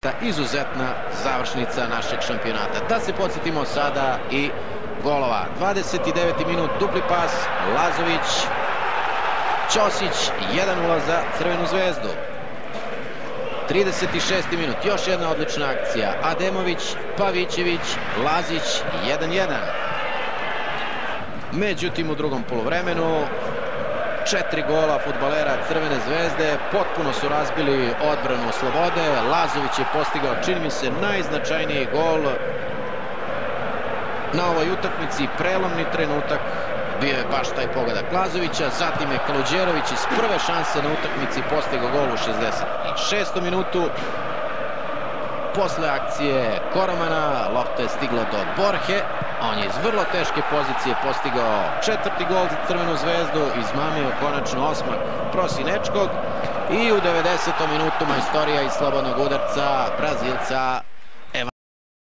zaista izuzetna završnica našeg šampionata. Da se podsjetimo sada i golova. 29. minut, dupli pas, Lazović, Ćosić, 1:0 za Crvenu zvezdu. 36. minut, još jedna odlična akcija, Ademović, Pavićević, Lazić, 1:1. Međutim, u drugom poluvremenu 4 gola fudbalera Crvene zvezde potpuno su razbili odbranu Slobode. Lazović je postigao, čini mi se, najznačajniji gol na ovoj utakmici. Prelomni trenutak bio je baš taj pogodak Lazovića. Zatim je Kaluđerović iz prve šanse na utakmici postigao gol u 66. minutu. Posle akcije Koromana lopta je stigla do Borhe. On je iz vrlo teške pozicije postigao 4. gol za Crvenu zvezdu, izmamio konačno osmak Prosinečkog i u 90. minutu majstorija iz slobodnog udarca Brazilca